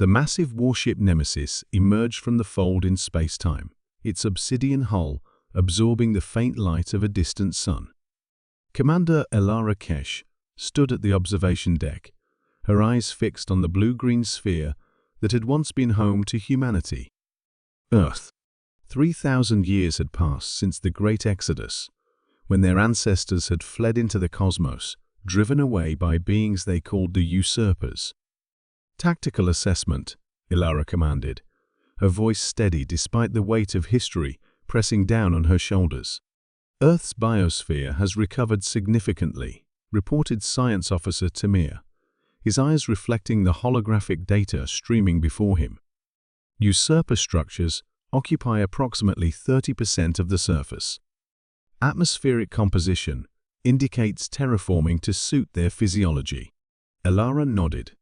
The massive warship Nemesis emerged from the fold in space-time, its obsidian hull absorbing the faint light of a distant sun. Commander Elara Kesh stood at the observation deck, her eyes fixed on the blue-green sphere that had once been home to humanity. Earth. 3,000 years had passed since the Great Exodus, when their ancestors had fled into the cosmos, driven away by beings they called the Usurpers. Tactical assessment, Elara commanded, her voice steady despite the weight of history pressing down on her shoulders. Earth's biosphere has recovered significantly, reported Science Officer Tamir, his eyes reflecting the holographic data streaming before him. Usurper structures occupy approximately 30% of the surface. Atmospheric composition indicates terraforming to suit their physiology. Elara nodded.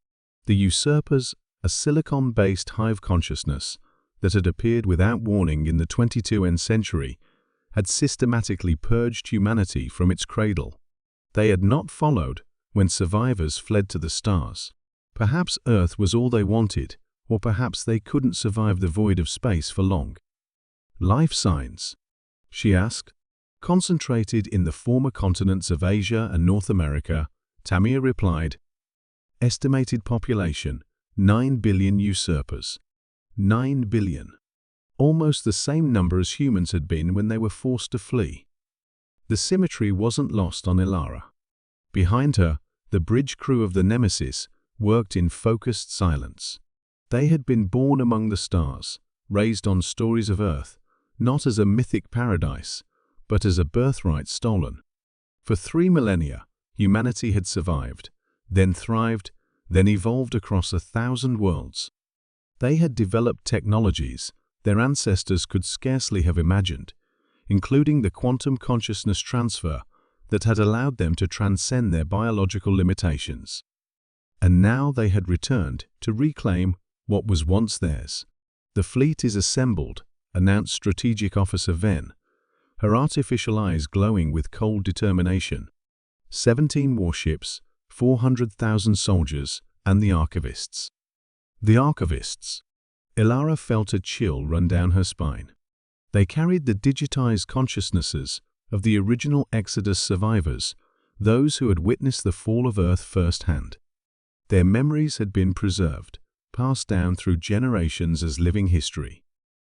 The Usurpers, a silicon-based hive consciousness that had appeared without warning in the 22nd century, had systematically purged humanity from its cradle. They had not followed when survivors fled to the stars. Perhaps Earth was all they wanted, or perhaps they couldn't survive the void of space for long. Life signs? She asked. Concentrated in the former continents of Asia and North America, Tamir replied, estimated population, 9 billion usurpers. 9 billion. Almost the same number as humans had been when they were forced to flee. The symmetry wasn't lost on Elara. Behind her, the bridge crew of the Nemesis worked in focused silence. They had been born among the stars, raised on stories of Earth, not as a mythic paradise, but as a birthright stolen. For 3 millennia, humanity had survived, then thrived, then evolved across 1,000 worlds. They had developed technologies their ancestors could scarcely have imagined, including the quantum consciousness transfer that had allowed them to transcend their biological limitations. And now they had returned to reclaim what was once theirs. The fleet is assembled, announced Strategic Officer Ven, her artificial eyes glowing with cold determination. 17 warships, 400,000 soldiers, and the archivists. The archivists. Elara felt a chill run down her spine. They carried the digitized consciousnesses of the original Exodus survivors, those who had witnessed the fall of Earth firsthand. Their memories had been preserved, passed down through generations as living history.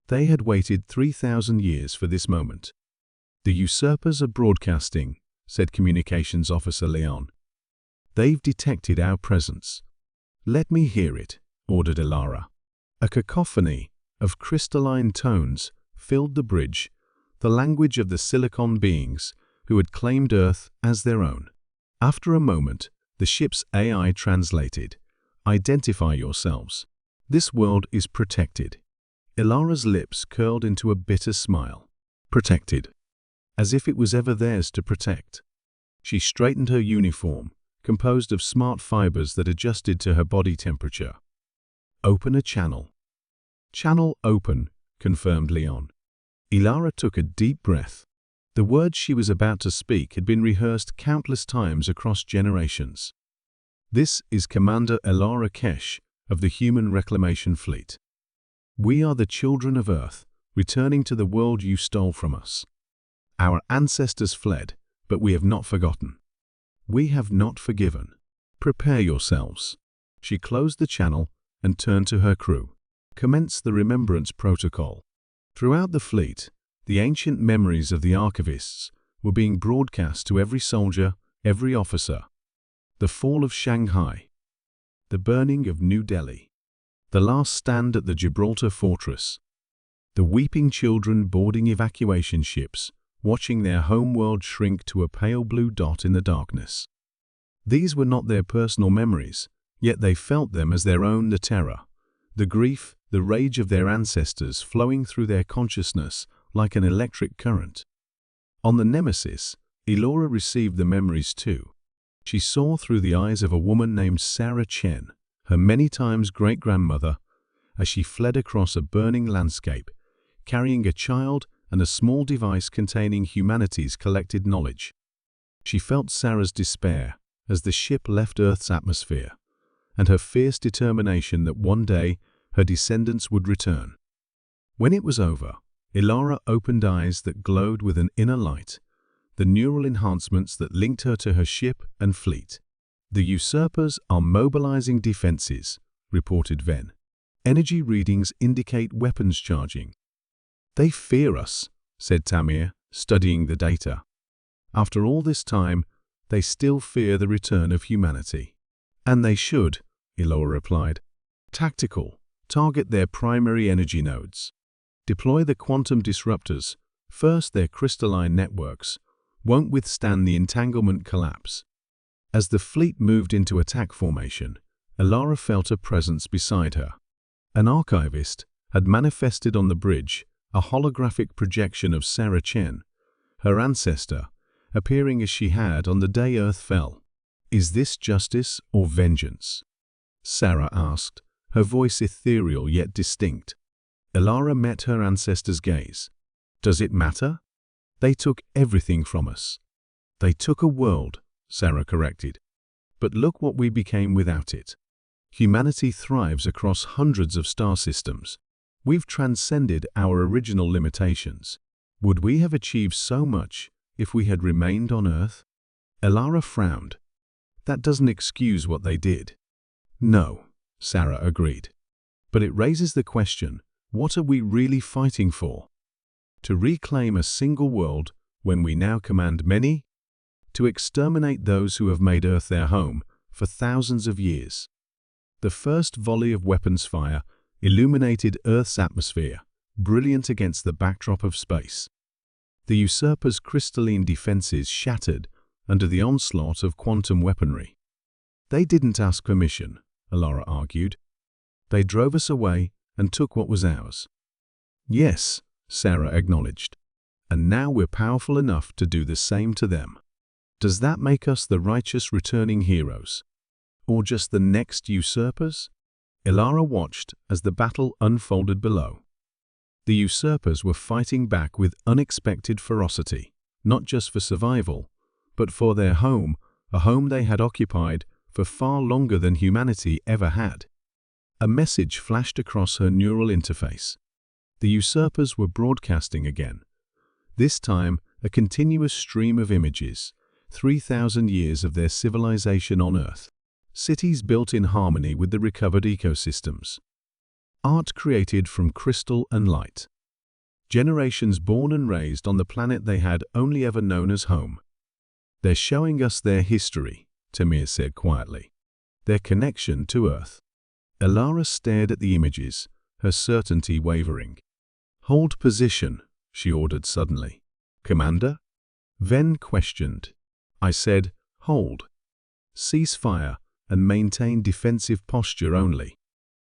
They had waited 3,000 years for this moment. The usurpers are broadcasting, said Communications Officer Leon. They've detected our presence. Let me hear it, ordered Elara. A cacophony of crystalline tones filled the bridge, the language of the silicon beings who had claimed Earth as their own. After a moment, the ship's AI translated, "Identify yourselves. This world is protected." Elara's lips curled into a bitter smile. Protected. As if it was ever theirs to protect. She straightened her uniform, composed of smart fibers that adjusted to her body temperature. Open a channel. Channel open, confirmed Leon. Elara took a deep breath. The words she was about to speak had been rehearsed countless times across generations. This is Commander Elara Kesh of the Human Reclamation Fleet. We are the children of Earth, returning to the world you stole from us. Our ancestors fled, but we have not forgotten. We have not forgiven. Prepare yourselves. She closed the channel and turned to her crew. Commence the remembrance protocol. Throughout the fleet, the ancient memories of the archivists were being broadcast to every soldier, every officer. The fall of Shanghai. The burning of New Delhi. The last stand at the Gibraltar fortress. The weeping children boarding evacuation ships, watching their home world shrink to a pale blue dot in the darkness. These were not their personal memories, yet they felt them as their own. The terror, the grief, the rage of their ancestors flowing through their consciousness like an electric current. On the Nemesis, Elara received the memories too. She saw through the eyes of a woman named Sarah Chen, her many times great-grandmother, as she fled across a burning landscape, carrying a child and a small device containing humanity's collected knowledge. She felt Sarah's despair as the ship left Earth's atmosphere, and her fierce determination that one day her descendants would return. When it was over, Ilara opened eyes that glowed with an inner light, the neural enhancements that linked her to her ship and fleet. "The usurpers are mobilizing defenses," reported Ven. "Energy readings indicate weapons charging." "They fear us," said Tamir, studying the data. "After all this time, they still fear the return of humanity." "And they should," Ilara replied. "Tactical. Target their primary energy nodes. Deploy the quantum disruptors. First, their crystalline networks won't withstand the entanglement collapse." As the fleet moved into attack formation, Ilara felt a presence beside her. An archivist had manifested on the bridge, a holographic projection of Sarah Chen, her ancestor, appearing as she had on the day Earth fell. "Is this justice or vengeance?" Sarah asked, her voice ethereal yet distinct. Ilara met her ancestor's gaze. "Does it matter? They took everything from us." "They took a world," Sarah corrected. "But look what we became without it. Humanity thrives across hundreds of star systems. We've transcended our original limitations. Would we have achieved so much if we had remained on Earth?" Ilara frowned. "That doesn't excuse what they did." "No," Sarah agreed. "But it raises the question, what are we really fighting for? To reclaim a single world when we now command many? To exterminate those who have made Earth their home for thousands of years?" The first volley of weapons fire illuminated Earth's atmosphere, brilliant against the backdrop of space. The usurpers' crystalline defenses shattered under the onslaught of quantum weaponry. "They didn't ask permission," Ilara argued. "They drove us away and took what was ours." "Yes," Sarah acknowledged. "And now we're powerful enough to do the same to them. Does that make us the righteous returning heroes? Or just the next usurpers?" Ilara watched as the battle unfolded below. The usurpers were fighting back with unexpected ferocity, not just for survival, but for their home, a home they had occupied for far longer than humanity ever had. A message flashed across her neural interface. The usurpers were broadcasting again. This time, a continuous stream of images, 3,000 years of their civilization on Earth. Cities built in harmony with the recovered ecosystems. Art created from crystal and light. Generations born and raised on the planet they had only ever known as home. "They're showing us their history," Tamir said quietly. "Their connection to Earth." Ilara stared at the images, her certainty wavering. "Hold position," she ordered suddenly. "Commander?" Ven questioned. "I said, hold. Cease fire and maintain defensive posture only."